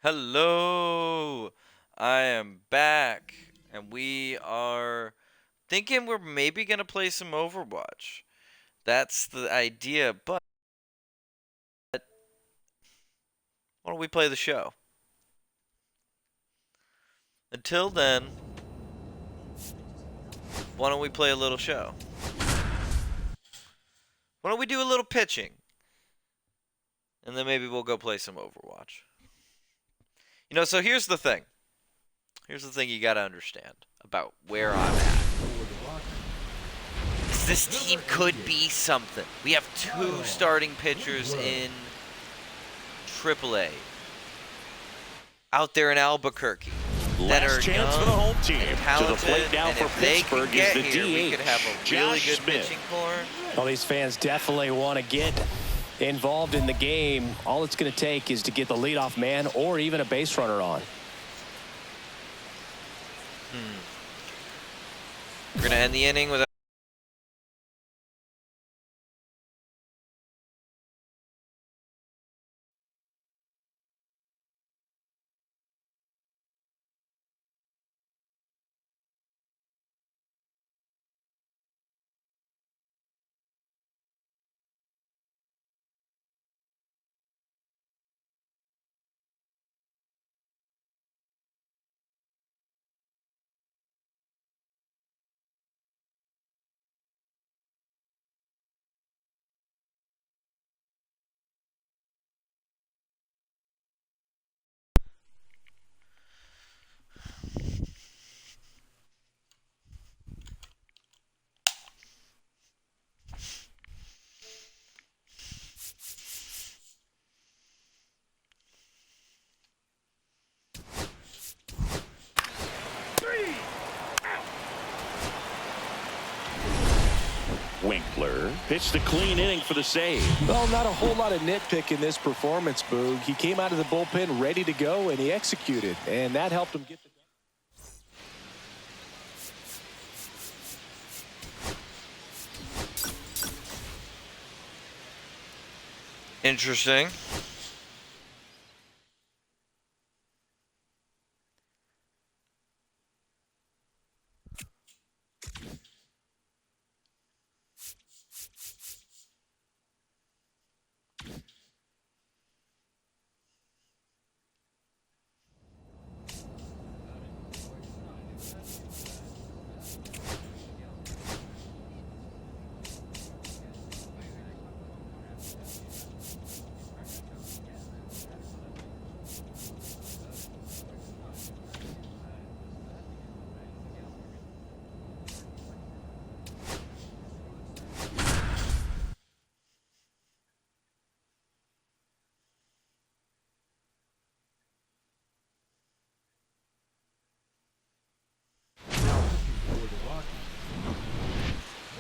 Hello, I am back, and we are thinking we're maybe gonna play some Overwatch. That's the idea, but why don't we play the show? Until then, why don't we play a little show? Why don't we do a little pitching? And then maybe we'll go play some Overwatch. So here's the thing. Here's the thing you gotta understand about where I'm at. This team could be something. We have two starting pitchers in AAA out there in Albuquerque that are chance for the home team. and talented, to the plate now and for if they Pittsburgh can get is the here, we DH, could have a really good pitching core. Well, these fans definitely want to get involved in the game. All it's going to take is to get the leadoff man or even a base runner on. We're going to end the inning with Winkler pitched a clean inning for the save. Well, not a whole lot of nitpick in this performance, Boog. He came out of the bullpen ready to go, and he executed, and that helped him get the... Interesting.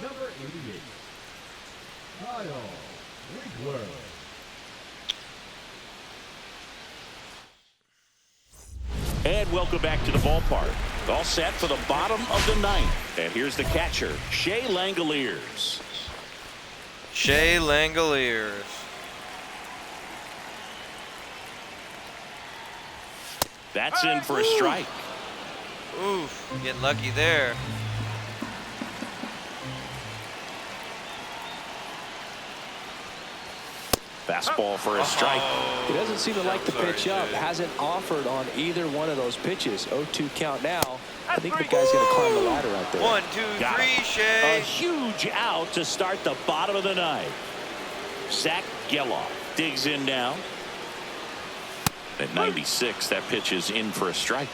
Number 88, Winkler. And welcome back to the ballpark. All set for the bottom of the ninth. And here's the catcher, Shea Langoliers. Shea Langoliers. That's in for a strike. Oof, getting lucky there. Fastball for a strike. He doesn't seem to like the pitch up. Hasn't offered on either one of those pitches. 0-2 count now. I think the guy's going to climb the ladder out there. 1, 2, 3, Shea. A huge out to start the bottom of the ninth. Zach Geloff digs in now. At 96, that pitch is in for a strike.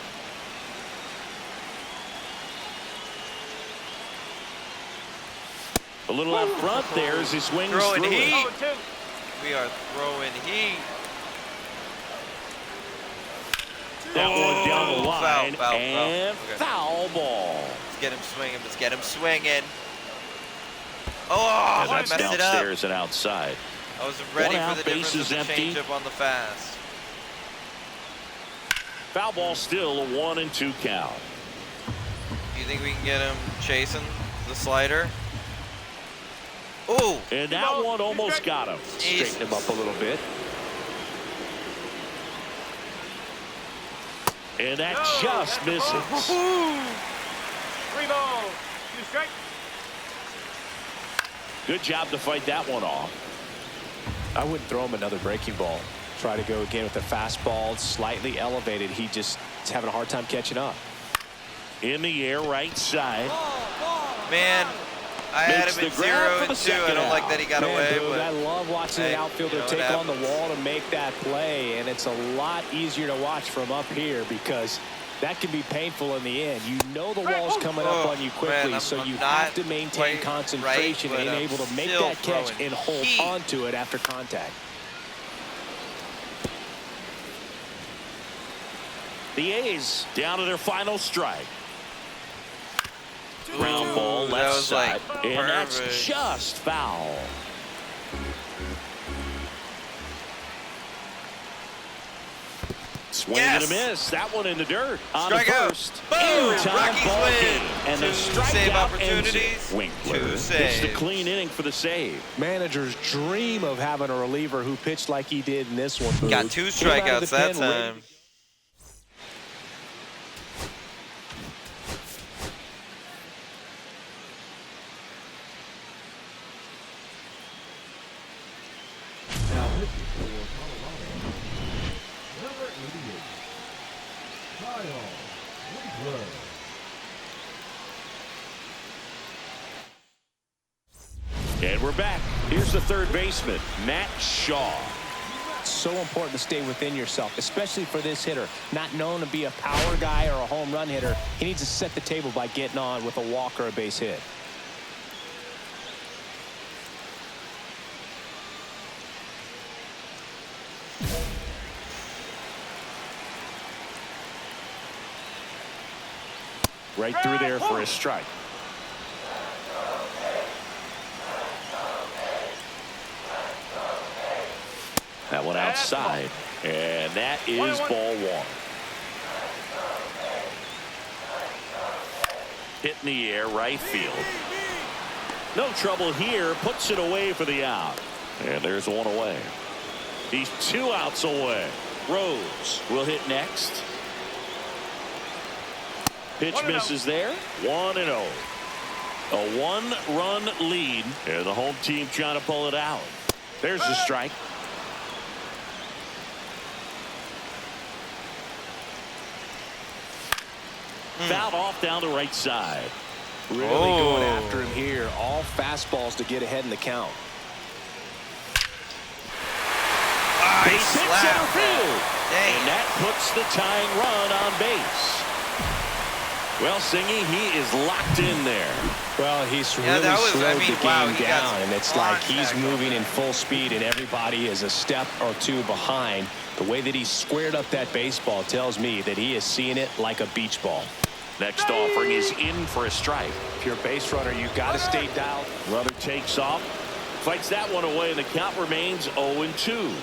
A little out front there as he swings Throwing through heat. it. We are throwing heat. That one down the line, foul. and Okay. foul ball. Let's get him swinging. Let's get him swinging. Oh, And I that's messed it up. downstairs and outside. I wasn't ready One for out, the difference bases of the empty. changeup on the fast. Foul ball still a 1-2 count. Do you think we can get him chasing the slider? Oh, And that one almost got him. Jesus. Straighten him up a little bit. And that just misses. 3 balls, 2 strikes. Good job to fight that one off. I wouldn't throw him another breaking ball. Try to go again with the fastball, slightly elevated. He just is having a hard time catching up. In the air, right side. Man, I had Makes him at the grab for 0 the and 2. I second don't like out. that he got Man, away. dude, But I love watching hey, the outfielder you know take what on the happens. wall to make that play, and it's a lot easier to watch from up here because that can be painful in the end. You know the wall's coming up on you quickly, man, so I'm you not have to maintain quite concentration right, and but able I'm to make still that catch throwing and hold heat. onto it after contact. The A's down to their final strike. Ground ball Ooh, left that was side. like And that's perfect. just foul. Swing and a Yes! miss. That one in the dirt. On Strike the out. first. Boom! Anytime Rockies ball win. game. And the 2 strikeout save ends it. opportunities. Winkler 2 gets the saves. clean inning for the save. Managers dream of having a reliever who pitched like he did in this one. Got Boog. 2 Came out of strikeouts the that pen ready time. Now pitching for Colorado, number 88, Kyle Winkler. And we're back. Here's the third baseman, Matt Shaw. So important to stay within yourself, especially for this hitter. Not known to be a power guy or a home run hitter. He needs to set the table by getting on with a walk or a base hit. Right through there for a strike. That one outside. And that is ball 1. Hit in the air, right field. No trouble here. Puts it away for the out. And there's one away. He's 2 outs away. Rose will hit next. Pitch misses there. 1-0. A 1-run lead. And the home team trying to pull it out. There's the strike. Fouled off down the right side. Really going after him here. All fastballs to get ahead in the count. Base hit slap. center field. Dang. And that puts the tying run on base. Well, Singy, he is locked in there. Well, he's Yeah, really that was- slowed I mean, the wow, game he got down, and it's like he's contact moving on in that. full speed, and everybody is a step or 2 behind. The way that he squared up that baseball tells me that he is seeing it like a beach ball. Next offering is in for a strike. If you're a base runner, you got to stay dialed. Runner takes off. Fights that one away, and the count remains 0-2.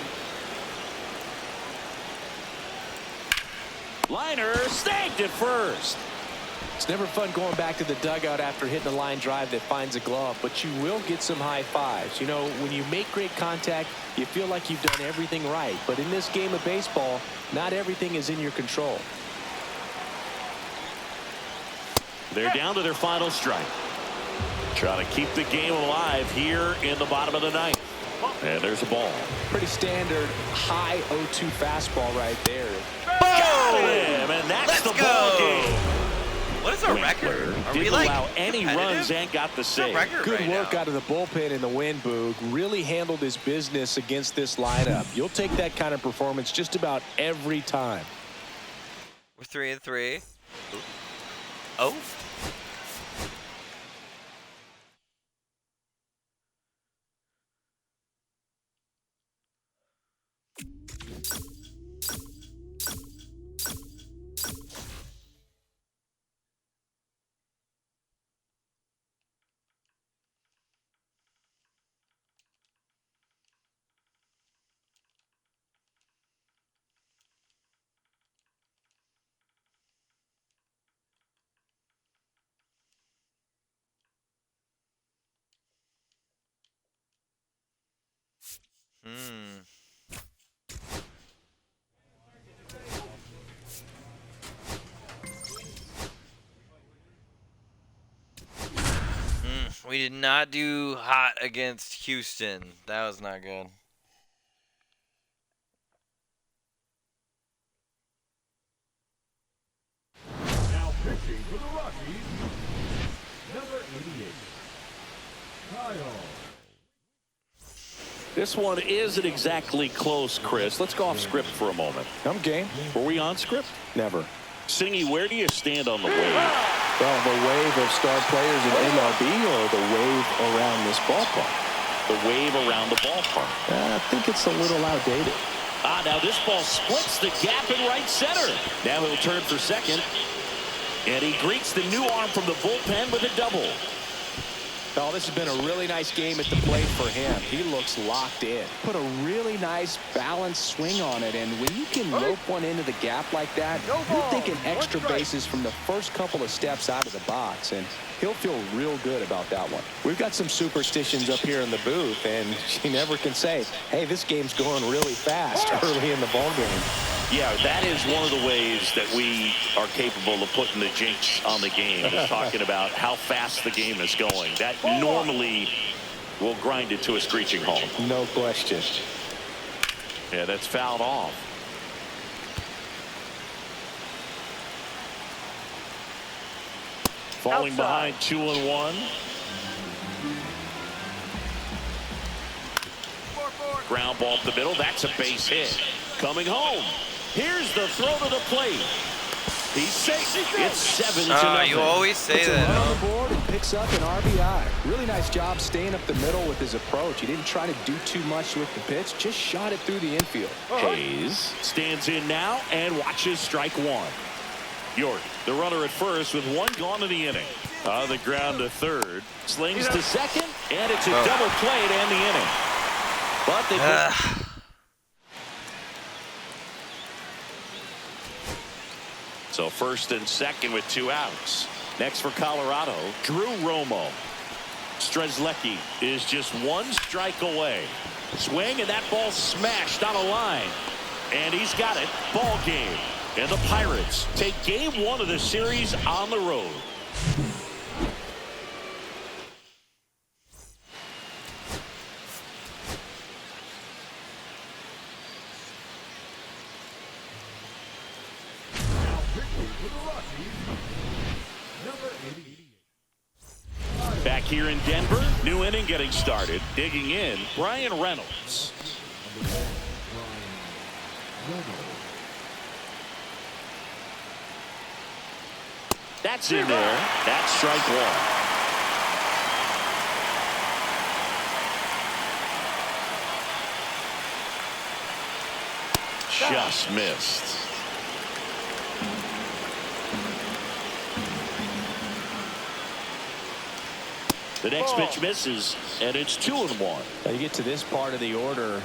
Liner snagged at first. It's never fun going back to the dugout after hitting a line drive that finds a glove, but you will get some high fives. You know, when you make great contact, you feel like you've done everything right. But in this game of baseball, not everything is in your control. They're down to their final strike. Trying to keep the game alive here in the bottom of the ninth. And there's a ball. Pretty standard high 0-2 fastball right there. Got him, and that's Let's the go. ball game. What is our Winkler record? Are didn't we like allow any competitive? runs and got the What's our save. record Good right work now? out of the bullpen in the win, Boog. Really handled his business against this lineup. You'll take that kind of performance just about every time. We're 3-3. Oh. We did not do hot against Houston. That was not good. Now pitching for the Rockies, number 88, Kyle. This one isn't exactly close, Chris. Let's go off script for a moment. I'm game. Were we on script? Never. Singy, where do you stand on the wave? Well, the wave of star players in MLB or the wave around this ballpark? The wave around the ballpark. I think it's a little outdated. Now this ball splits the gap in right center. Now he'll turn for second. And he greets the new arm from the bullpen with a double. Oh, this has been a really nice game at the plate for him. He looks locked in. Put a really nice balanced swing on it, and when you can rope one into the gap like that, you're thinking extra bases from the first couple of steps out of the box, and he'll feel real good about that one. We've got some superstitions up here in the booth, and you never can say, hey, this game's going really fast early in the ball game. Yeah, that is one of the ways that we are capable of putting the jinx on the game, is talking about how fast the game is going. That normally will grind it to a screeching halt. No question. Yeah, that's fouled off. Falling behind 2-1. Ground ball up the middle. That's a base hit. Coming home. Here's the throw to the plate. He's safe. It's 7-0. You always say Puts a that. run on Huh? the board and picks up an RBI. Really nice job staying up the middle with his approach. He didn't try to do too much with the pitch. Just shot it through the infield. Hayes stands in now and watches strike one. York, the runner at first with one gone in the inning. On the ground to third. Slings to second. And it's a double play to end the inning. But they So first and second with 2 outs. Next for Colorado, Drew Romo. Strzelecki is just 1 strike away. Swing, and that ball smashed on a line. And he's got it. Ball game. And the Pirates take game 1 of the series on the road. Now pitching for the Rockies, number 88. Back here in Denver, new inning getting started. Digging in, Brian Reynolds. That's in there. That's strike one. Just missed. The next pitch misses, and it's 2-1. Now you get to this part of the order.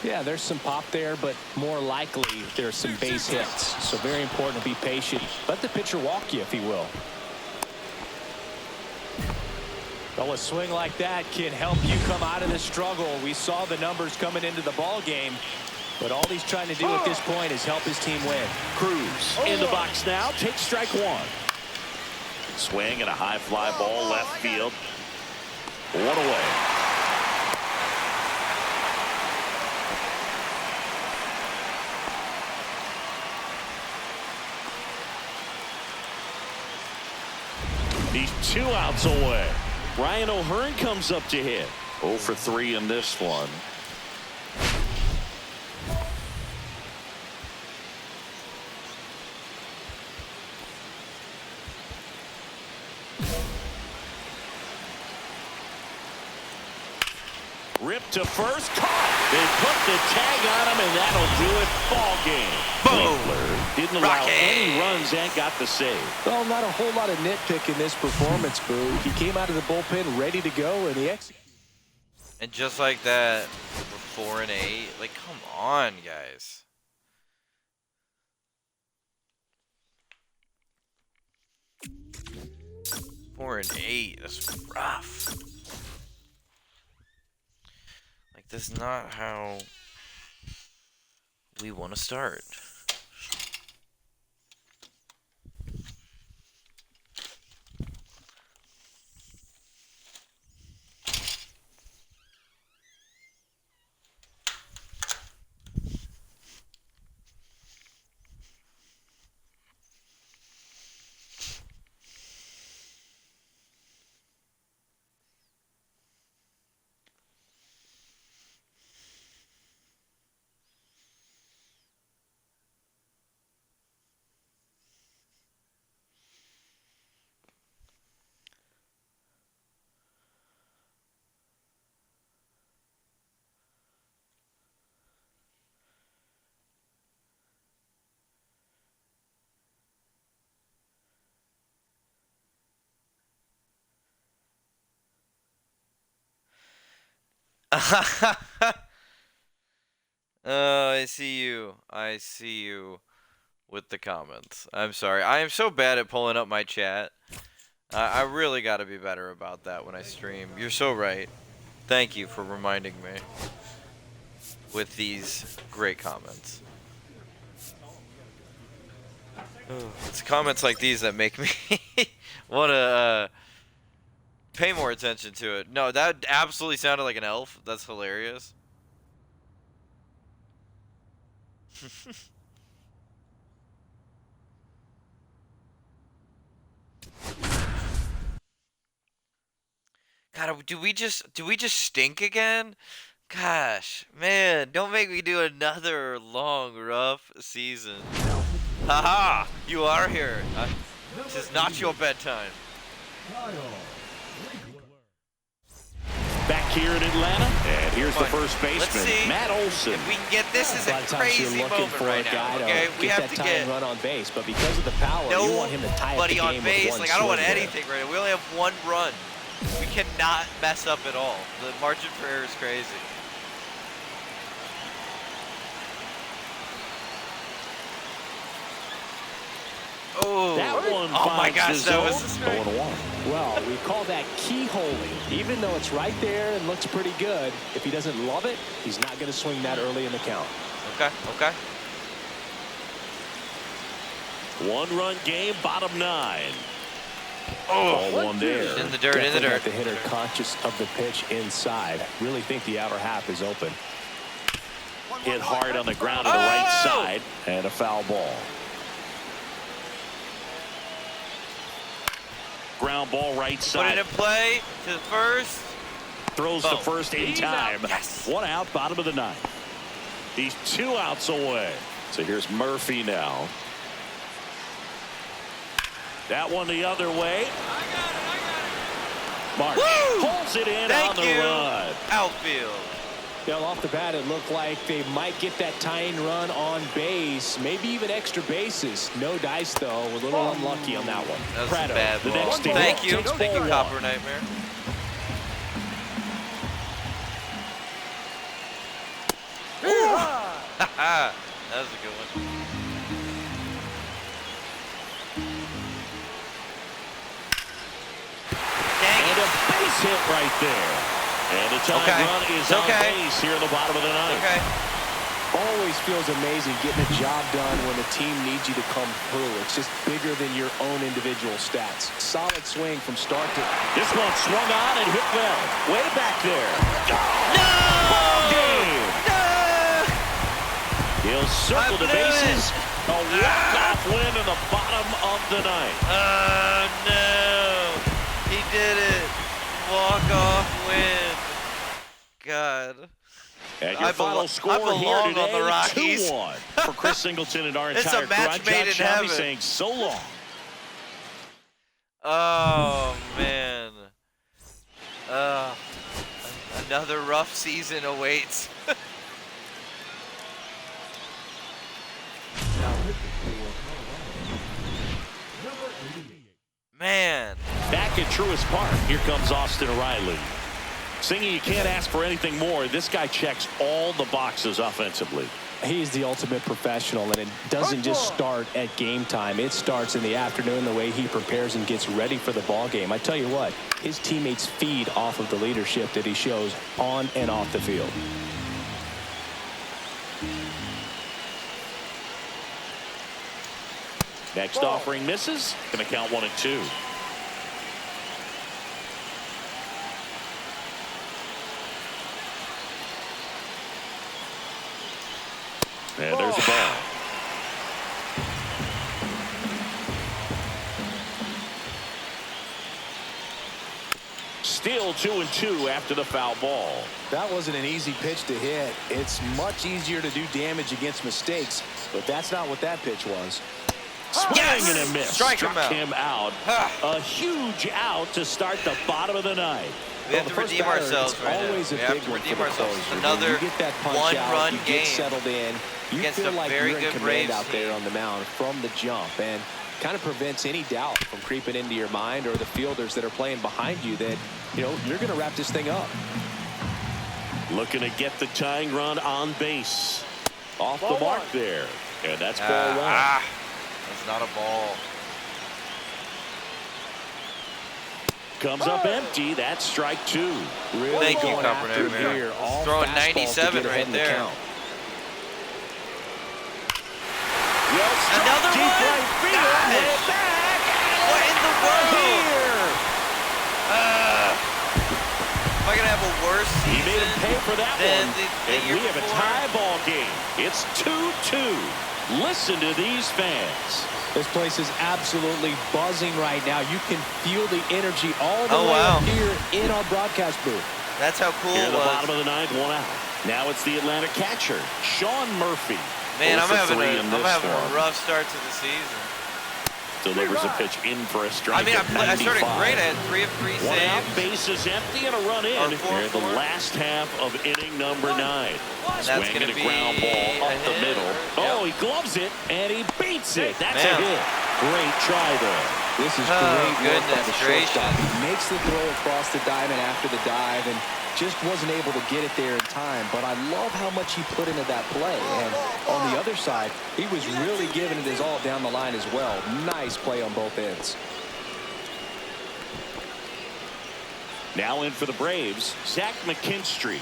Yeah, there's some pop there, but more likely there's some base hits. So very important to be patient. Let the pitcher walk you, if he will. Well, a swing like that can help you come out of the struggle. We saw the numbers coming into the ball game, but all he's trying to do at this point is help his team win. Cruz in the box now, takes strike one. Swing and a high fly ball left field. 1 away. He's 2 outs away. Ryan O'Hearn comes up to hit. 0 for 3 in this one. Ripped to first, caught. They put the tag on him, and that'll do it. Ball game. Winkler didn't allow any runs and got the save. Well, not a whole lot of nitpick in this performance, Boo. He came out of the bullpen ready to go, and he executed. And just like that, we're 4-8. Like, come on, guys. Four and 8. That's rough. Like, that's not how we want to start. I see you. I see you with the comments. I'm sorry. I am so bad at pulling up my chat. I really got to be better about that when I stream. You're so right. Thank you for reminding me with these great comments. It's comments like these that make me want to pay more attention to it. No, that absolutely sounded like an elf. That's hilarious. God, do we just stink again? Gosh, man, don't make me do another long, rough season. Haha, you are here. This is not your bedtime. Back here in Atlanta, and here's the first baseman, Matt Olson. If we can get this, is a crazy moment right now. Okay, we have to get run on base, but because of the power, you want him to tie up the game on base. With one I don't want swing anything right now. We only have one run. We cannot mess up at all. The margin for error is crazy. Oh, that one my gosh, that was 0-1. Well, we call that keyholing. Even though it's right there and looks pretty good, if he doesn't love it, he's not going to swing that early in the count. Okay, okay. One-run game, bottom 9. Oh, ball one there. In the dirt, in the dirt. The hitter conscious of the pitch inside. Really think the outer half is open. Hit hard on the ground to the right side, and a foul ball. Ground ball right side. Put it in play to the first. Throws to first in time. Yes. One out, bottom of the 9th. He's 2 outs away. So here's Murphy now. That one the other way. March pulls it in on the run. Outfield. Well, off the bat, it looked like they might get that tying run on base, maybe even extra bases. No dice, though. A little unlucky on that one. That was Prado, a bad the ball. next Thank you, Thank you, Copper Nightmare. That was a good one. And a base hit right there. And the tying run is on base here in the bottom of the 9th. Okay. Always feels amazing getting a job done when the team needs you to come through. It's just bigger than your own individual stats. Solid swing from start to... This one swung on and hit well. Way back there. No! Ball game. No! He'll circle the bases. A walk-off win in the bottom of the 9th. Oh, no. He did it. Walk-off win. God. And your final score here today, on the Rockies. 2-1 for Chris Singleton and our It's entire a match crew. made in heaven. Saying so long. Oh, man. Another rough season awaits. Man. Back at Truist Park, here comes Austin Riley. Singing, you can't ask for anything more. This guy checks all the boxes offensively. He's the ultimate professional, and it doesn't just start at game time. It starts in the afternoon, the way he prepares and gets ready for the ball game. I tell you what, his teammates feed off of the leadership that he shows on and off the field. Next offering misses. Going to count 1-2. And there's the ball. Still 2-2 after the foul ball. That wasn't an easy pitch to hit. It's much easier to do damage against mistakes, but that's not what that pitch was. Swing Yes! and a miss. Struck him out. A huge out to start the bottom of the 9th. We have to redeem ourselves right now. We have to redeem ourselves. Another one-run game. Get settled in. You against feel a like very you're in good command Braves out there team. on the mound from the jump, and kind of prevents any doubt from creeping into your mind or the fielders that are playing behind you that, you know, you're going to wrap this thing up. Looking to get the tying run on base. Off Ball the mark one. there. And that's ball one. That's not a ball. Comes up empty. That's strike two. Really Thank you, going after Kaepernick. it here. All Throwing fastballs to 97 get ahead right in the there. count. Well struck, Another deep one? right field. Gosh. Hit it back. What in the world? Here. Am I gonna have a worse He season made him pay for that than one. the And year we have a before? tie ball game. It's 2-2. Listen to these fans. This place is absolutely buzzing right now. You can feel the energy all the Oh, way wow. up here in our broadcast booth. That's how cool Here it at the was. bottom of the ninth, one out. Now it's the Atlanta catcher, Sean Murphy. Man, 0 I'm for having 3 a in I'm this having a one. rough start to the season. Delivers a pitch in for a strike. I mean, at I started 95. great. I had 3 of 3 One out, saves. bases empty, and a run in. Or Here in the 4-4. last half of inning number 9. That's Swing gonna and a be ground ball a up the hit. middle. Yep. Oh, he gloves it, and he beats it. That's Man. a hit. Great try there. This is Oh, great work by goodness the shortstop. gracious. He makes the throw across the diamond after the dive and just wasn't able to get it there in time. But I love how much he put into that play. And on the other side, he was really giving it his all down the line as well. Nice play on both ends. Now in for the Braves, Zach McKinstry.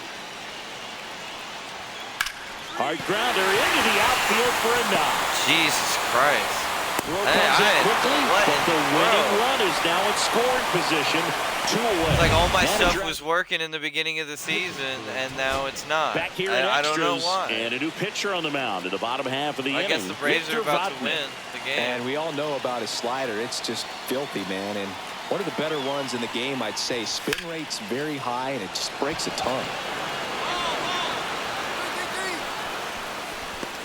Hard grounder into the outfield for a knock. Jesus Christ. Throw comes in quickly, what but in the the winning world? run is now in scoring position. 2 away. It's like all my stuff Manager was working in the beginning of the season, and now it's not. back here in I don't know extras, why. and a new pitcher on the mound in the bottom half of the I inning. guess the Braves Victor are about Vodman. to win the game. And we all know about his slider. It's just filthy, man. And one of the better ones in the game, I'd say. Spin rate's very high, and it just breaks a ton.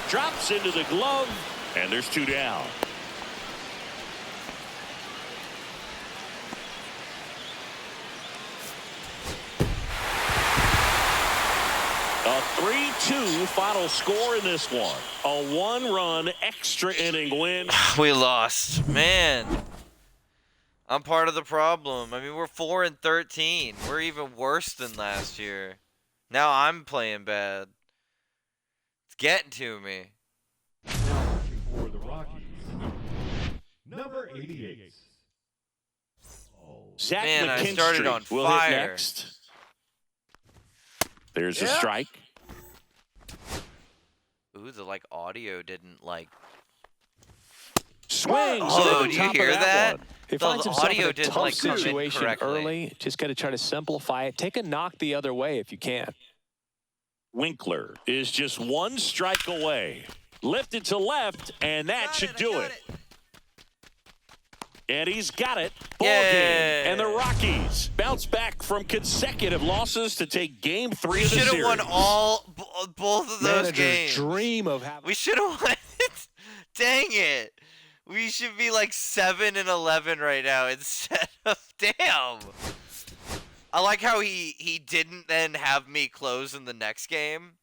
Drops into the glove, and there's 2 down. A 3-2 final score in this one. A 1-run extra inning win. We lost. Man. I'm part of the problem. I mean, we're 4-13. We're even worse than last year. Now I'm playing bad. It's getting to me. Now pitching for the Rockies, number 88. Zach Man, I McKinstry started on will hit fire. next. There's a strike. Ooh, the audio didn't Swings. Oh, over the do you top of hear that? If he The finds himself in audio a didn't, tough come in situation correctly. early, just got to try to simplify it. Take a knock the other way if you can. Winkler is just 1 strike away. Lifted to left, and that should do it. And he's got it. Ball game. And the Rockies bounce back from consecutive losses to take game 3 We of the should series. have won both of those Managers games. dream of having. We should have won it. Dang it. We should be 7-11 right now instead of damn. I like how he didn't then have me close in the next game.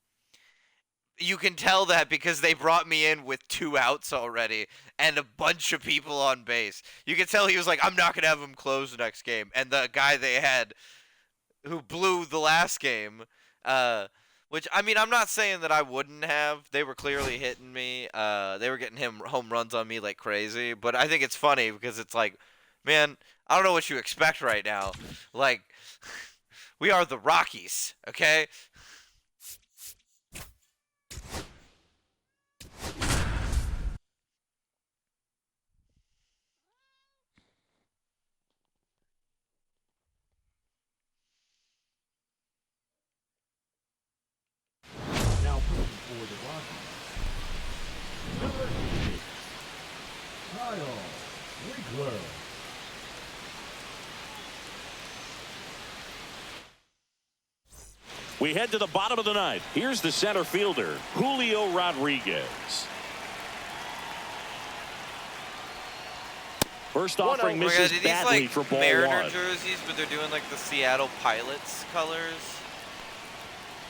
You can tell that because they brought me in with 2 outs already and a bunch of people on base. You can tell he was like, I'm not going to have him close the next game. And the guy they had who blew the last game, which, I mean, I'm not saying that I wouldn't have. They were clearly hitting me. They were getting home runs on me like crazy. But I think it's funny because it's like, man, I don't know what you expect right now. We are the Rockies, okay? Now pitching for the Rockies, number 88. Kyle Winkler. We head to the bottom of the ninth. Here's the center fielder, Julio Rodriguez. First offering Oh my God, misses are these badly for ball Mariner 1. jerseys, but they're doing the Seattle Pilots colors?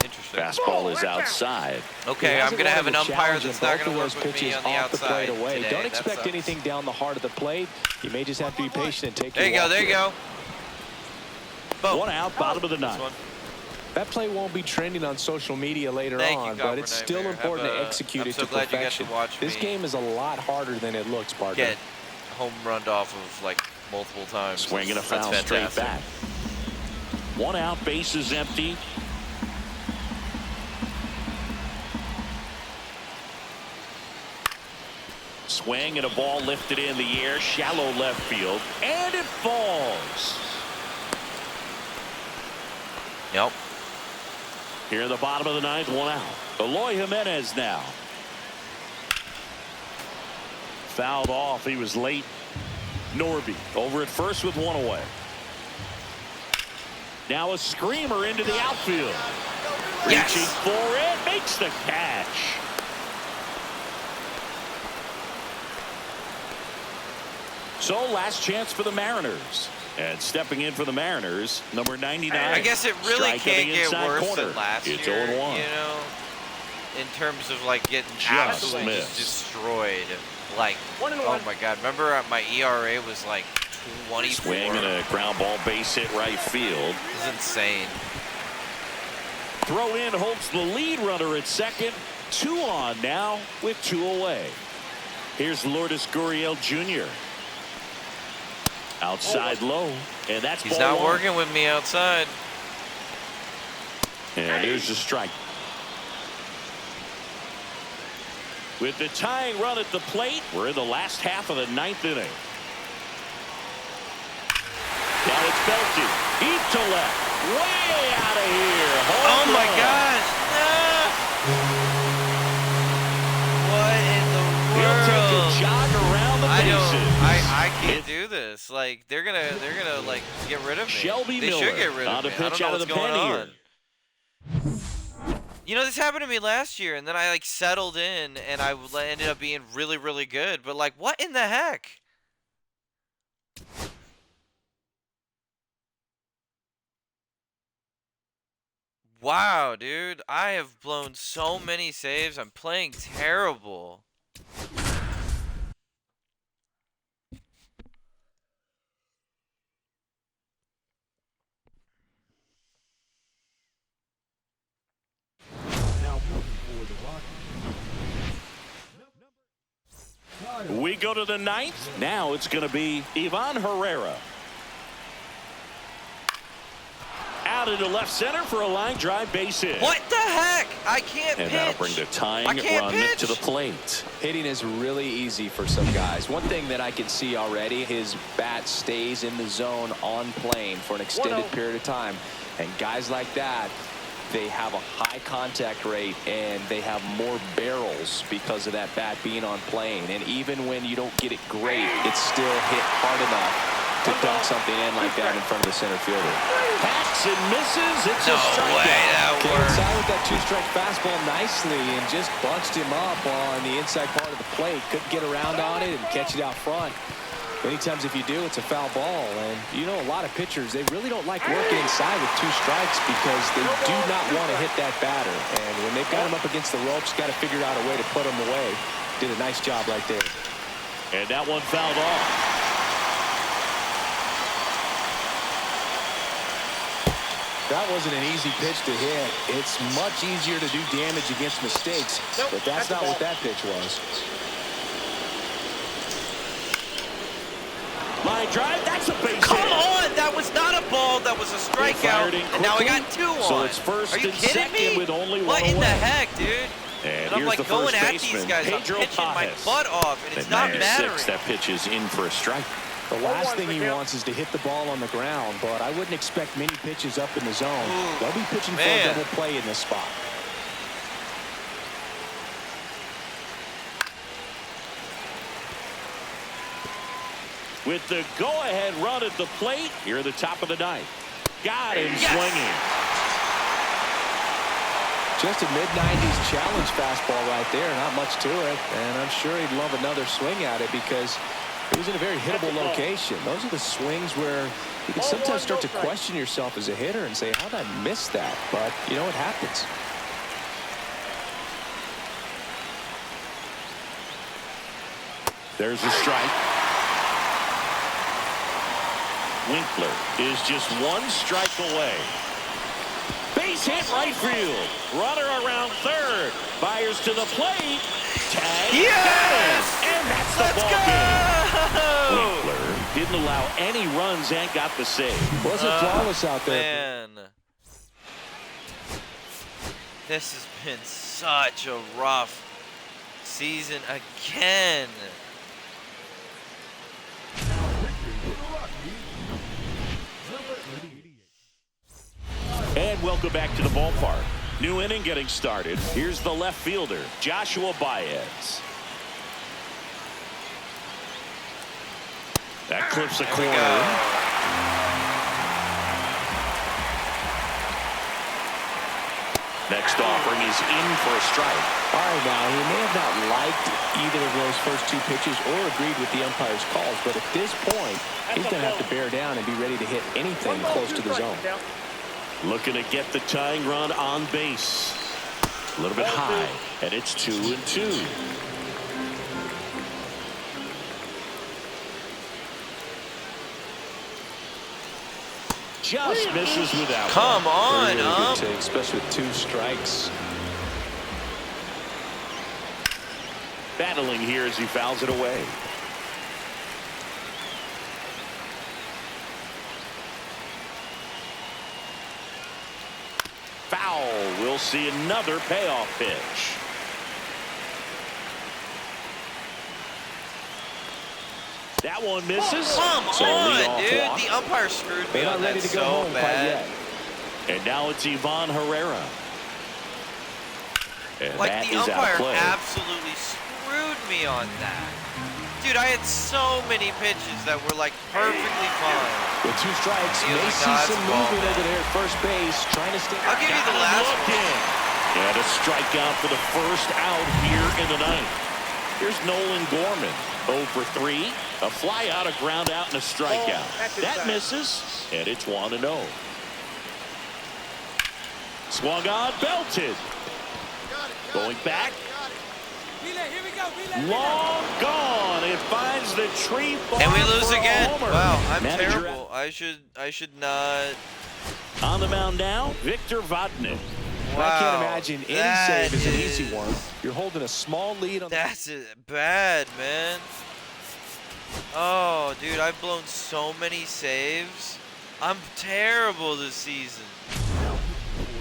Interesting. Fastball is outside. Okay, I'm going to have an umpire that's not going to work with me on the outside away. today. Don't That expect sucks. anything down the heart of the plate. You may just have to be patient and take There your you go, walk there you here. go. Boom. 1 out, bottom of the This ninth. one. That play won't be trending on social media later Thank you, on, Copper but it's still Nightmare. important to execute I'm it so to glad you got to perfection. watch This me game is a lot harder than it looks, partner. get home runned off of like multiple times. Swinging a That's foul straight fantastic. back. 1 out, bases empty. Swing and a ball lifted in the air, shallow left field, and it falls. Yep. Here in the bottom of the 9th, 1 out. Eloy Jimenez now. Fouled off. He was late. Norby over at first with 1 away. Now a screamer into the outfield. Yes. Reaching for it, makes the catch. So last chance for the Mariners. And stepping in for the Mariners, number 99. I guess it really Strike on can't the get inside worse corner. than last It's year, 0-1. you know, in terms of like getting Just absolutely missed. destroyed. Like, 1-1. oh my God, remember my ERA was like 24. Swing and a ground ball base hit right field. It's insane. Throw in holds the lead runner at second. 2 on now with 2 away. Here's Lourdes Gurriel Jr. Outside low, and that's He's ball not 1. working with me outside. And here's the strike. With the tying run at the plate, we're in the last half of the 9th inning. Now it's belted deep to left, way out of here. Oh Home my run. gosh! Ah! What in the He'll take a world? jog around the bases. I can't do this. Like they're gonna like get rid of me. Shelby they Miller should get rid on of the me. I don't pitch know out of what's the going pen on. You know, this happened to me last year, and then I like settled in, and I ended up being really, really good. But like, what in the heck? Wow, dude, I have blown so many saves. I'm playing terrible. Now moving for the Rockies. We go to the 9th. Now it's going to be Ivan Herrera. Out into left center for a line drive base hit. What the heck? I can't And pitch. that'll bring the tying I can't run pitch. to the plate. Hitting is really easy for some guys. One thing that I can see already, his bat stays in the zone on plane for an extended period of time. And guys like that, they have a high contact rate and they have more barrels because of that bat being on plane. And even when you don't get it great, it's still hit hard enough to dunk something in like that in front of the center fielder. Hacks and misses. It's a No strikeout. way that Came worked. inside with that 2-strike fastball nicely and just bunched him up on the inside part of the plate. Couldn't get around on it and catch it out front. Many times if you do, it's a foul ball. And you know, a lot of pitchers, they really don't like working inside with 2 strikes because they do not want to hit that batter. And when they've got him up against the ropes, got to figure out a way to put him away. Did a nice job right there. And that one fouled off. That wasn't an easy pitch to hit. It's much easier to do damage against mistakes, but that's not what that pitch was. Line drive. That's a base Come hit. on! That was not a ball. That was a They fired strikeout. in And now I quickly, got 2 on. so it's first Are you and kidding second me? with only what 1 in the away. heck, dude? And I'm here's like the going first at these baseman, guys. Pedro I'm pitching my Pajes. butt off, and it's not mattering. 96, that pitch is in for a strike. The last thing he wants is to hit the ball on the ground, but I wouldn't expect many pitches up in the zone. Ooh, They'll be pitching for man. a double play in this spot. With the go-ahead run at the plate, here at the top of the 9th. Got him Yes. swinging. Just a mid-90s challenge fastball right there. Not much to it, and I'm sure he'd love another swing at it because it was in a very hittable location. Those are the swings where you can sometimes start to question yourself as a hitter and say, how did I miss that? But, you know, it happens. There's a strike. Winkler is just 1 strike away. Base Base hit right field. Runner around third. Fires to the plate. Tag. Yes! And that's the Let's ball go! game. Winkler didn't allow any runs and got the save. Wasn't flawless out there. Man. This has been such a rough season again. And welcome back to the ballpark. New inning getting started. Here's the left fielder, Joshua Baez. That clips a corner. Next offering is in for a strike. All right, now, he may have not liked either of those first two pitches or agreed with the umpire's calls, but at this point, he's going to have to bear down and be ready to hit anything close to the zone. Looking to get the tying run on base. A little bit high, and it's 2-2. Just misses with that Come one. on, Really good take, especially with 2 strikes. Battling here as he fouls it away. Foul. We'll see another payoff pitch. That one misses. Come So on, leadoff dude. walk. The umpire screwed me They're not on ready that to go so home quite bad. yet. And now it's Ivan Herrera. And Like, that the is out of umpire play. absolutely screwed me on that. Dude, I had so many pitches that were, like, perfectly fine. With 2 strikes, Feels may like see God's some ball, movement man. over there at first base, trying to stay. I'll give you the last Looked one. in. And a strikeout for the first out here in the ninth. Here's Nolan Gorman. 0 for 3. A fly out, a ground out, and a strikeout. That misses, and it's 1-0. Swung on, belted. Going back. Long gone. It finds the tree farm And we lose for a again. homer. Wow, I'm Manager terrible. I should not. On the mound now, Victor Vodnik. Wow, I can't imagine any that save is an is- easy one. You're holding a small lead on That's bad, man. Oh, dude, I've blown so many saves. I'm terrible this season.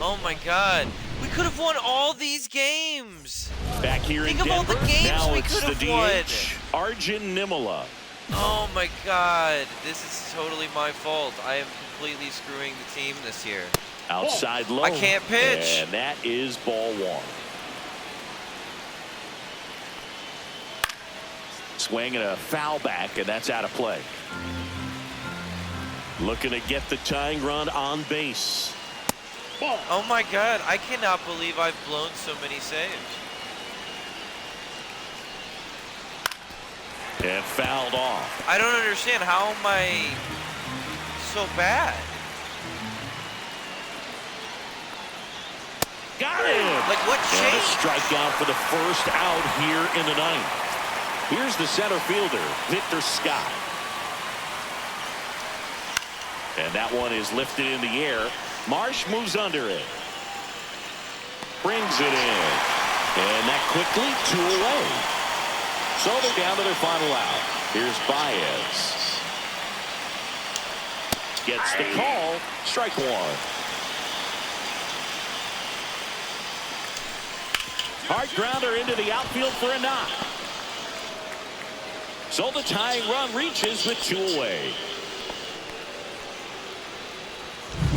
Oh my God, we could have won all these games. Back here Think in of all the Denver. games Now we it's could the have won. DH, Arjun Nimala. Oh my God, this is totally my fault. I am completely screwing the team this year. Outside low. I can't pitch. And that is ball 1. Swing and a foul back, and that's out of play. Looking to get the tying run on base. Oh my God, I cannot believe I've blown so many saves. And fouled off. I don't understand, how am I so bad? Got it! Like, what And a changed? strikeout for the first out here in the ninth. Here's the center fielder, Victor Scott. And that one is lifted in the air. Marsh moves under it. Brings it in. And that quickly 2 away. So they're down to their final out. Here's Baez. Gets the call. Strike 1. Hard grounder into the outfield for a knock. So the tying run reaches with 2 away.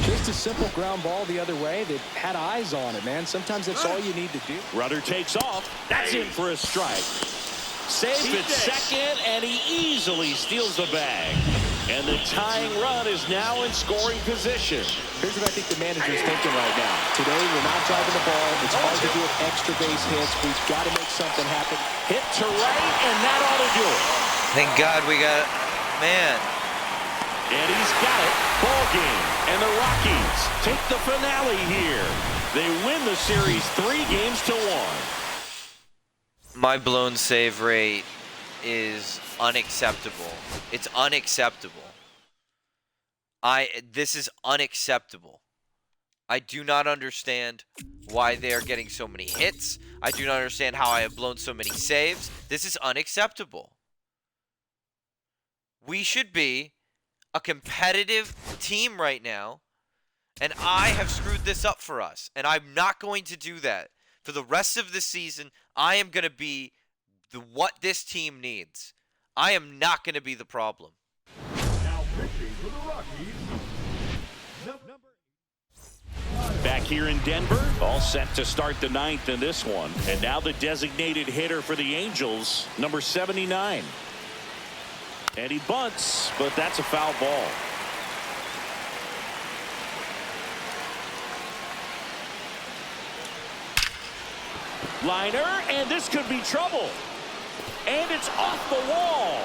just a simple ground ball the other way that had eyes on it, man. Sometimes that's all you need to do. Runner takes off. That's in for a strike. Safe at second, and he easily steals the bag. And the tying run is now in scoring position. Here's what I think the manager's thinking right now. Today, we're not driving the ball. It's hard to do with extra base hits. We've got to make something happen. Hit to right, and that ought to do it. Thank God we got, man. And he's got it. Ball game. And the Rockies take the finale here. They win the series 3-1. My blown save rate is unacceptable. It's unacceptable. This is unacceptable. I do not understand why they are getting so many hits. I do not understand how I have blown so many saves. This is unacceptable. We should be a competitive team right now, and I have screwed this up for us, and I'm not going to do that. For the rest of the season, I am going to be what this team needs. I am not going to be the problem. Now pitching for the Rockies. Back here in Denver, all set to start the ninth in this one. And now the designated hitter for the Angels, number 79. And he bunts, but that's a foul ball. Liner, and this could be trouble. And it's off the wall.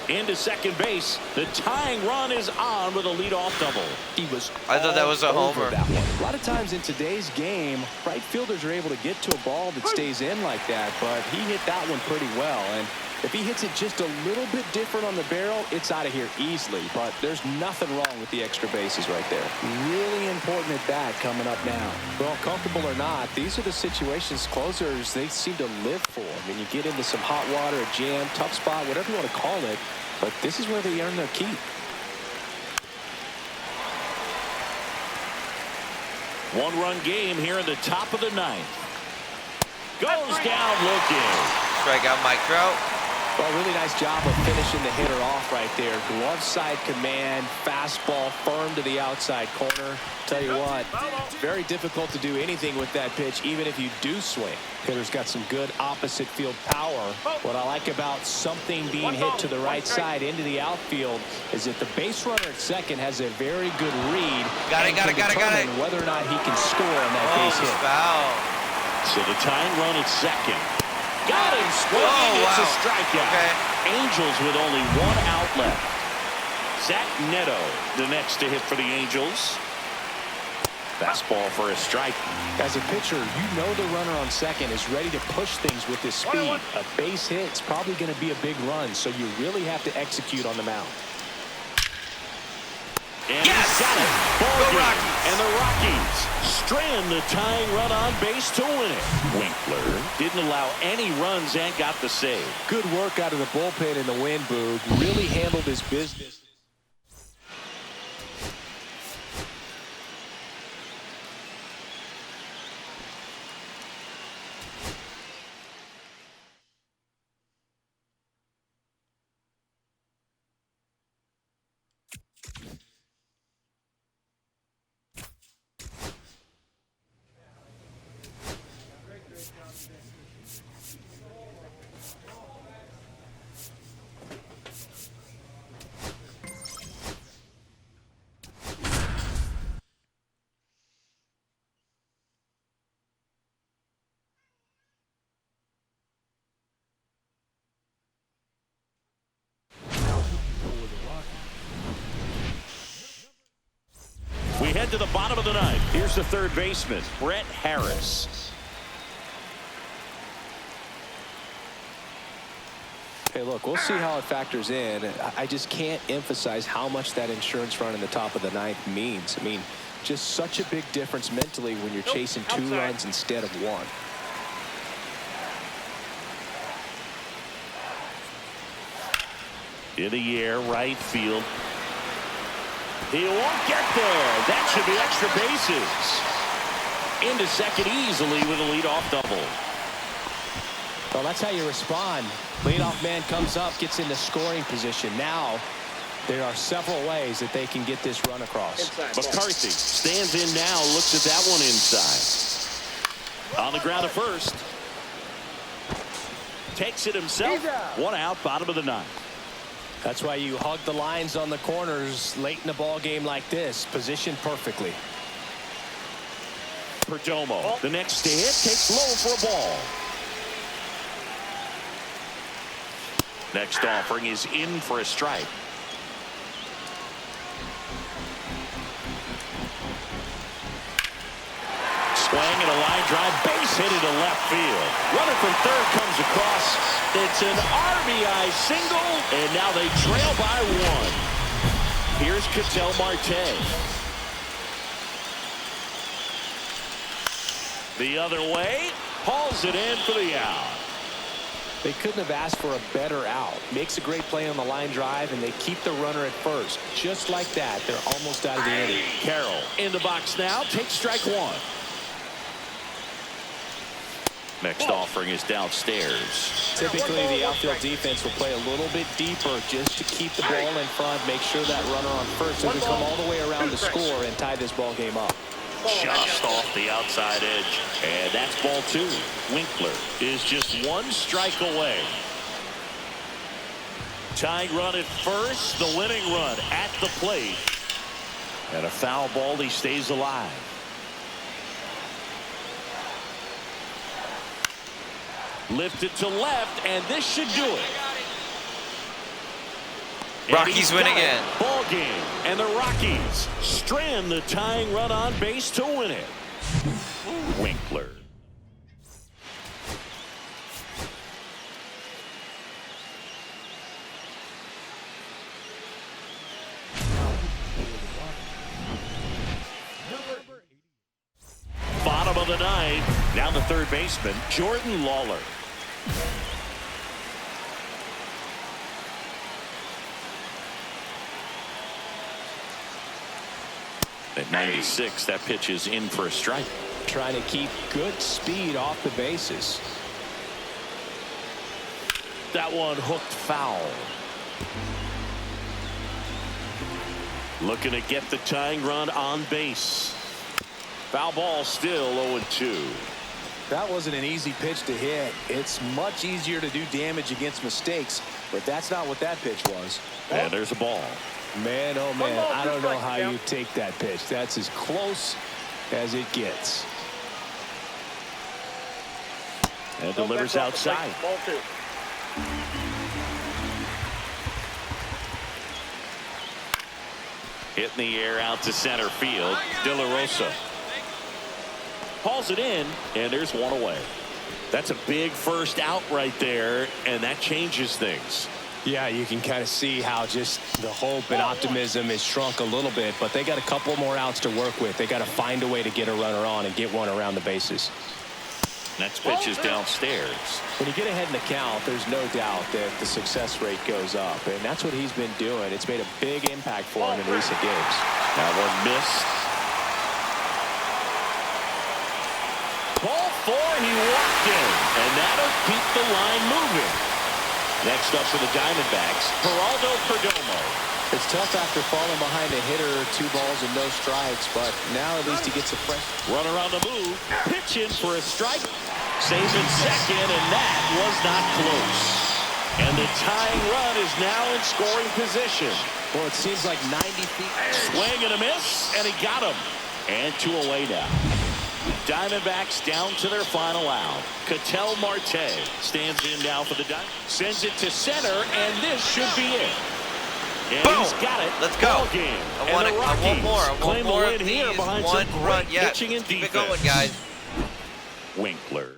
Into second base. The tying run is on with a leadoff double. He was I thought that was a homer. That one. A lot of times in today's game, right fielders are able to get to a ball that stays in like that, but he hit that one pretty well. And if he hits it just a little bit different on the barrel, it's out of here easily. But there's nothing wrong with the extra bases right there. Really important at bat coming up now. Well, comfortable or not, these are the situations closers they seem to live for. I mean, you get into some hot water, a jam, tough spot, whatever you want to call it. But this is where they earn their keep. 1-run game here in the top of the ninth. Goes down looking. Strikeout Mike Trout. Well, really nice job of finishing the hitter off right there. Glove side command, fastball firm to the outside corner. Tell you what, it's very difficult to do anything with that pitch, even if you do swing. Hitter's got some good opposite field power. What I like about something being hit to the right side into the outfield is that the base runner at second has a very good read. Got it. Whether or not he can score on that base hit. Foul. So the tying run at second. Got him swinging. It's a strikeout. Okay. Angels with only one out left. Zach Neto, the next to hit for the Angels. Fastball for a strike. As a pitcher, you know the runner on second is ready to push things with his speed. A base hit is probably going to be a big run, so you really have to execute on the mound. And Yes! he's got it. Ball Go game. Rockies! And the Rockies strand the tying run on base to win it. Winkler didn't allow any runs and got the save. Good work out of the bullpen in the win, Boog. Really handled his business. We head to the bottom of the ninth. Here's the third baseman, Brett Harris. Hey, look, we'll see how it factors in. I just can't emphasize how much that insurance run in the top of the ninth means. I mean, just such a big difference mentally when you're chasing two runs instead of one. In the air, right field. He won't get there. That should be extra bases. Into second easily with a leadoff double. Well, that's how you respond. Leadoff man comes up, gets into scoring position. Now, there are several ways that they can get this run across. McCarthy stands in now, looks at that one inside. On the ground at first. Takes it himself. One out, bottom of the ninth. That's why you hug the lines on the corners late in a ball game like this. Positioned perfectly. Perdomo, the next to hit, takes low for a ball. Next offering is in for a strike. Swing and a line drive, base hit into left field. Runner from third comes across. It's an RBI single, and now they trail by one. Here's Ketel Marte. The other way, hauls it in for the out. They couldn't have asked for a better out. Makes a great play on the line drive, and they keep the runner at first. Just like that, they're almost out of the inning. Carroll in the box now, takes strike one. Next offering is downstairs. Typically, the outfield defense will play a little bit deeper just to keep the ball in front, make sure that runner on first doesn't come all the way around to score and tie this ball game up. Just off the outside edge. And that's ball two. Winkler is just one strike away. Tying run at first, the winning run at the plate. And a foul ball, he stays alive. Lifted to left, and this should do it. Rockies win again. Ball game, and the Rockies strand the tying run on base to win it. Winkler. Bottom of the ninth. Now the third baseman, Jordan Lawler. At 96, that pitch is in for a strike. Trying to keep good speed off the bases. That one hooked foul. Looking to get the tying run on base. Foul ball, still 0-2. That wasn't an easy pitch to hit. It's much easier to do damage against mistakes, but that's not what that pitch was. And there's a ball. Man, oh man, I don't know how you take that pitch. That's as close as it gets. And delivers outside. Ball two. Hit in the air out to center field. De La Rosa hauls it in, and there's one away. That's a big first out right there, and that changes things. Yeah, you can kind of see how just the hope and optimism is shrunk a little bit, but they got a couple more outs to work with. They got to find a way to get a runner on and get one around the bases. Next pitch is downstairs. When you get ahead in the count, there's no doubt that the success rate goes up, and that's what he's been doing. It's made a big impact for him in recent games. That one missed. Ball four, he walked in, and that'll keep the line moving. Next up for the Diamondbacks, Geraldo Perdomo. It's tough after falling behind a hitter, 2 balls and no strikes, but now at least he gets a fresh. Runner on the move, pitch in for a strike, saves in second, and that was not close. And the tying run is now in scoring position. Well, it seems like 90 feet. Swing and a miss, and he got him. And 2 away now. Diamondbacks down to their final out. Ketel Marte stands in now for the Diamondbacks. Sends it to center, and this should be it. And Boom. he's got it. Let's go. Ball game. I want more. I want claim more the of win here these. behind One some run. great Yeah, pitching and keep it defense. going, guys. Winkler.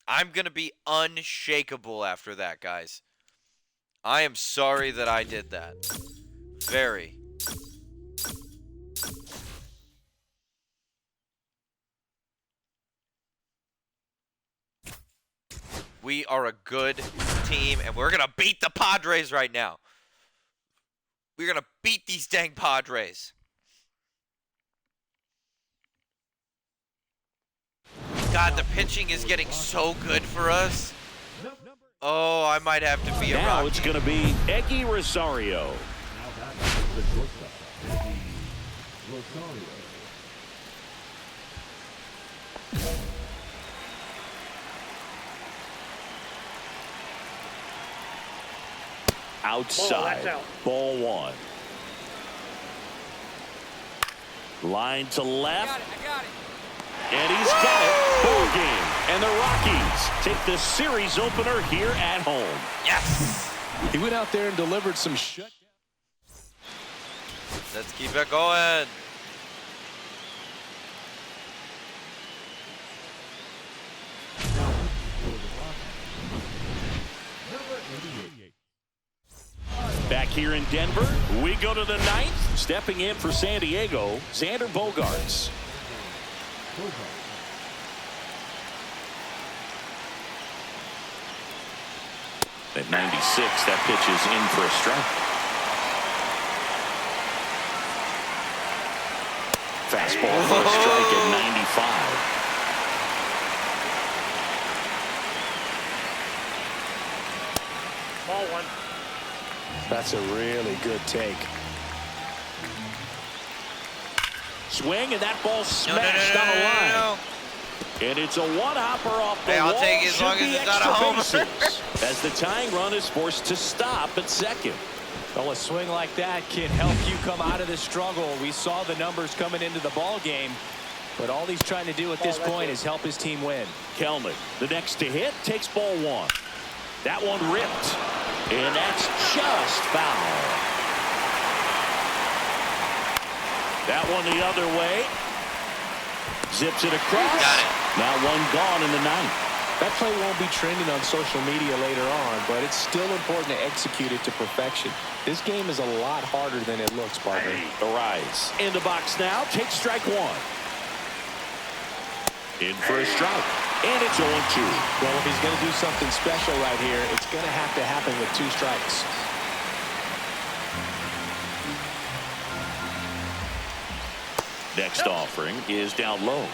I'm going to be unshakable after that, guys. I am sorry that I did that. Very. We are a good team, and we're going to beat the Padres right now. We're going to beat these dang Padres. God, the pitching is getting so good for us. Oh, I might have to be a Now Rocky. it's going to be Eggy Rosario. Now that's the shortstop, Eddie Rosario. Outside. that's out. Ball 1. Line to left. I got it. And he's got it. Ball game. And the Rockies take the series opener here at home. Yes! He went out there and delivered some shut. Let's keep it going. Back here in Denver. We go to the ninth. Stepping in for San Diego, Xander Bogaerts. At 96, that pitch is in for a strike. Fastball for a strike at 95. Ball one. That's a really good take. Swing, and that ball smashed on the line. And it's a one-hopper off the wall. I'll take it as long as it's not a homer. As the tying run is forced to stop at second. Well, a swing like that can help you come out of this struggle. We saw the numbers coming into the ball game, but all he's trying to do at this point is help his team win. Kelnick, the next to hit, takes ball one. That one ripped, and that's just foul. That one the other way. Zips it across. Got it. Now one gone in the ninth. That play won't be trending on social media later on, but it's still important to execute it to perfection. This game is a lot harder than it looks, partner. Arise in the box now. Takes strike one. In for a strike. And it's 0-2. Well, if he's going to do something special right here, it's going to happen with 2 strikes. Next offering is down low.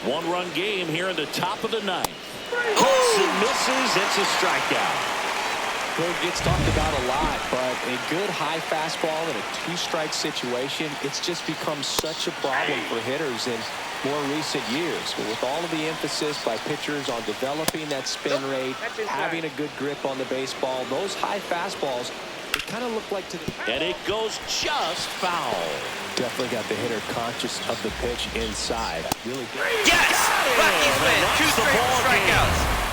1-run game here in the top of the ninth. Cuts and misses. It's a strikeout. Well, it gets talked about a lot, but a good high fastball in a 2-strike situation, it's just become such a problem for hitters in more recent years. But with all of the emphasis by pitchers on developing that spin rate, having a good grip on the baseball, those high fastballs, they kind of look like and it goes just foul. Definitely got the hitter conscious of the pitch inside. Really good. Yes! Rockies win. 2 straight strikeouts.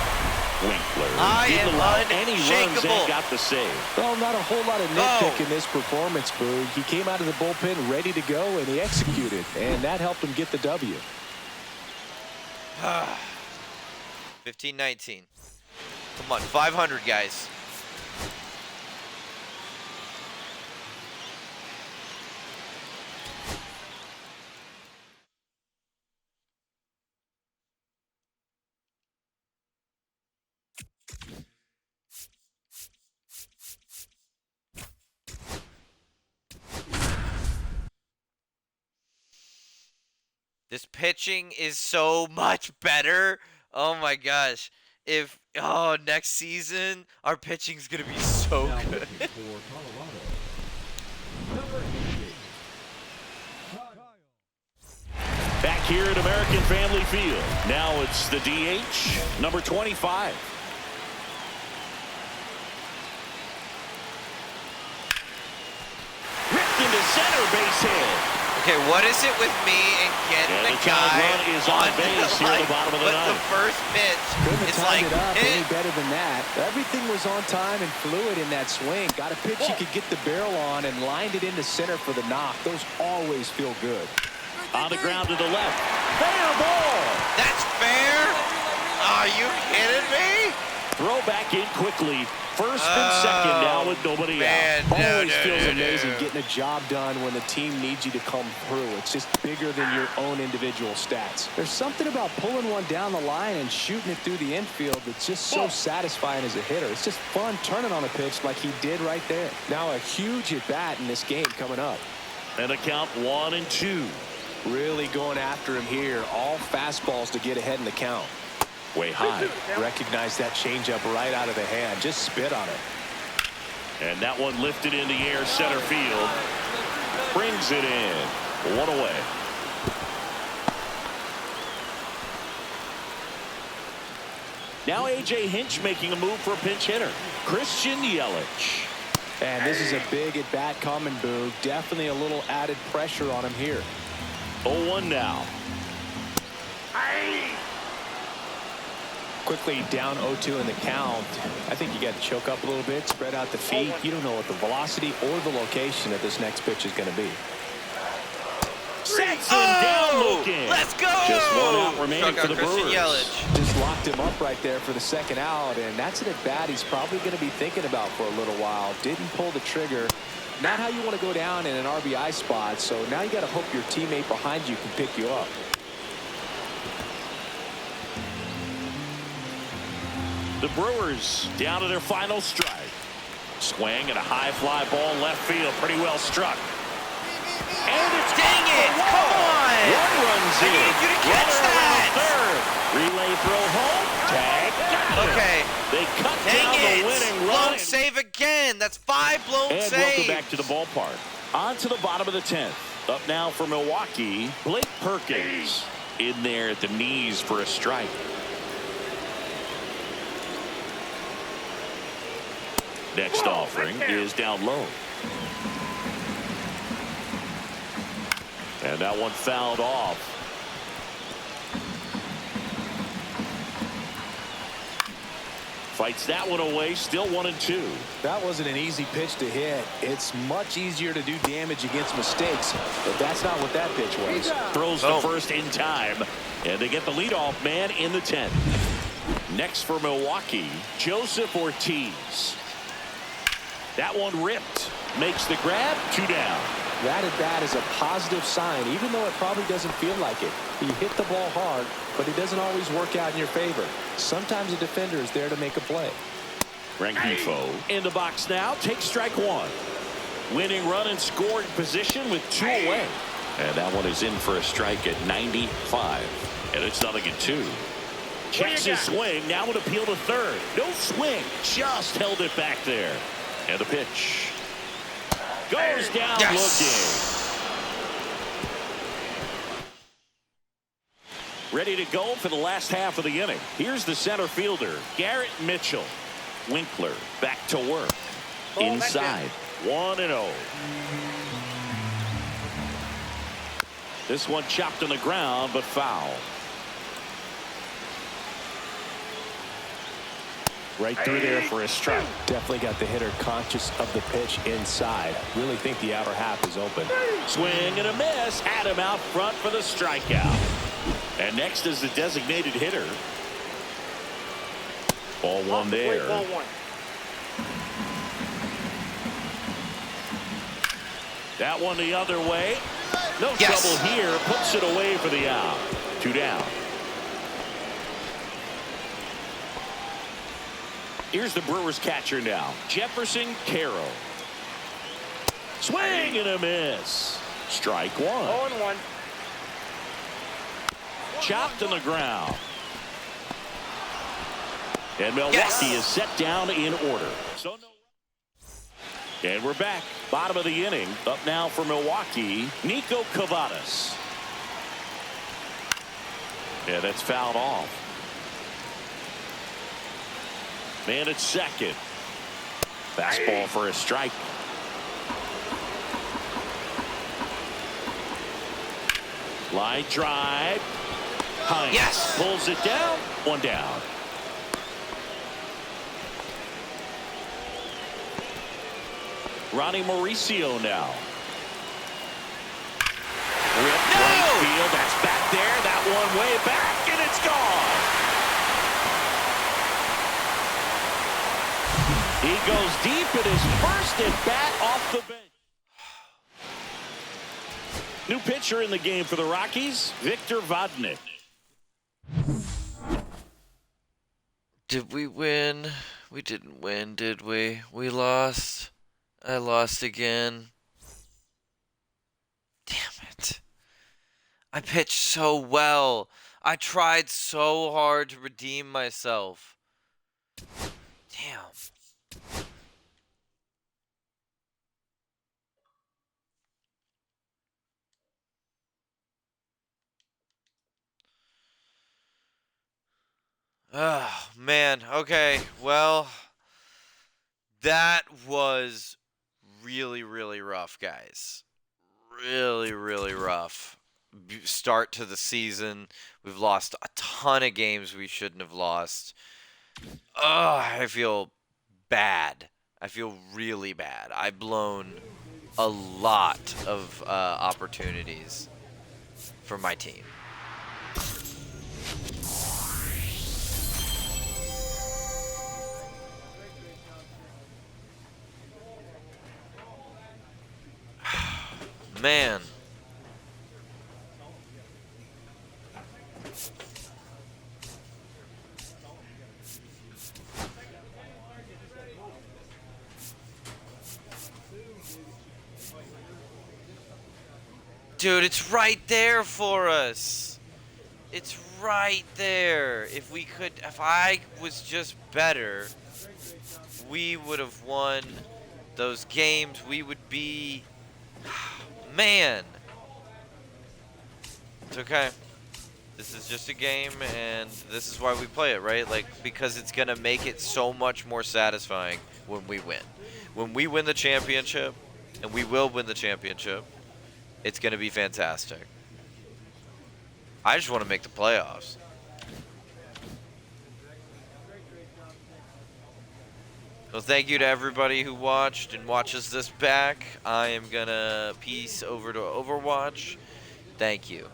Winkler didn't allow any runs and got the save. Well, not a whole lot of nitpick in this performance, Boog. He came out of the bullpen ready to go, and he executed, and that helped him get the W. 15-19. Come on, 500, guys. This pitching is so much better. Oh my gosh. Next season, our pitching's going to be so good. Back here at American Family Field. Now it's the DH, number 25. Ripped into center, base hit. Okay, what is it with me and getting the guy run is on base here at the bottom of the ninth. The first pitch Couldn't is have timed like it up hit. any better than that. Everything was on time and fluid in that swing. Got a pitch you could get the barrel on and lined it into center for the knock. Those always feel good. On the ground to the left. Fair ball. That's fair? Are you kidding me? Throw back in quickly. First and second now with nobody out. Always feels amazing getting a job done when the team needs you to come through. It's just bigger than your own individual stats. There's something about pulling one down the line and shooting it through the infield that's just so satisfying as a hitter. It's just fun turning on a pitch like he did right there. Now a huge at-bat in this game coming up. And a count 1-2. Really going after him here. All fastballs to get ahead in the count. Way high. Recognize that changeup right out of the hand. Just spit on it. And that one lifted in the air center field. Brings it in. 1 away. Now A.J. Hinch making a move for a pinch hitter. Christian Yelich. And this is a big at-bat coming, Boog. Definitely a little added pressure on him here. 0-1 now. Quickly down 0-2 in the count. I think you got to choke up a little bit, spread out the feet. You don't know what the velocity or the location of this next pitch is going to be. Sets him down looking. Let's go! Just 1 out remaining for the Christian Brewers. Yelich. Just locked him up right there for the second out, and that's an at-bat he's probably going to be thinking about for a little while. Didn't pull the trigger. Not how you want to go down in an RBI spot, so now you got to hope your teammate behind you can pick you up. The Brewers down to their final strike. Swing and a high fly ball left field, pretty well struck. And it's Dang it! Come on! One runs in. I need you to catch Runner around that! third. Relay throw home. Tag. Got it. Okay. They cut Dang down it! the winning run. Blown save again. That's 5 blown And saves. welcome back to the ballpark. On to the bottom of the 10th. Up now for Milwaukee, Blake Perkins. In there at the knees for a strike. Next offering is down low. And that one fouled off. Fights that one away, still 1-2. That wasn't an easy pitch to hit. It's much easier to do damage against mistakes, but that's not what that pitch was. Throws the first in time, and they get the leadoff man in the 10th. Next for Milwaukee, Joseph Ortiz. That one ripped. Makes the grab. 2 down. That at bat is a positive sign, even though it probably doesn't feel like it. He hit the ball hard, but it doesn't always work out in your favor. Sometimes a defender is there to make a play. Rengifo in the box now. Takes strike 1. Winning run in scoring position with 2 away. And that one is in for a strike at 95. And it's 0-2. Checks his swing. Now an appeal to third. No swing. Just held it back there. And the pitch. Goes down looking. Ready to go for the last half of the inning. Here's the center fielder, Garrett Mitchell. Winkler back to work. Inside. 1-0. This one chopped on the ground, but foul. Right through there for a strike. Definitely got the hitter conscious of the pitch inside. Really think the outer half is open. Swing and a miss. Had him out front for the strikeout. And next is the designated hitter. Ball 1 there. Ball 1. That one the other way. No Yes. trouble here. Puts it away for the out. 2 down. Here's the Brewers catcher now, Jefferson Carroll. Swing and a miss. Strike 1. 0-1. Chopped on the ground. And Milwaukee is set down in order. So and we're back. Bottom of the inning. Up now for Milwaukee, Nico Cavadas. Yeah, that's fouled off. Man at second. Fastball for a strike. Line drive. Hines Yes. pulls it down. 1 down. Ronnie Mauricio now. Ripped right field. That's back there. That one way back, and it's gone. He goes deep in his first at bat off the bench. New pitcher in the game for the Rockies, Victor Vodnik. Did we win? We didn't win, did we? We lost. I lost again. Damn it. I pitched so well. I tried so hard to redeem myself. Damn. Oh, man. Okay. Well, that was really, really rough, guys. Really, really rough. Start to the season. We've lost a ton of games we shouldn't have lost. I feel bad. I feel really bad. I've blown a lot of opportunities for my team. Man. Dude, it's right there for us. It's right there. If I was just better, we would have won those games. We would be, man. It's okay. This is just a game, and this is why we play it, right? Like, because it's going to make it so much more satisfying when we win. When we win the championship, and we will win the championship, it's going to be fantastic. I just want to make the playoffs. Well, thank you to everybody who watched and watches this back. I am going to peace over to Overwatch. Thank you.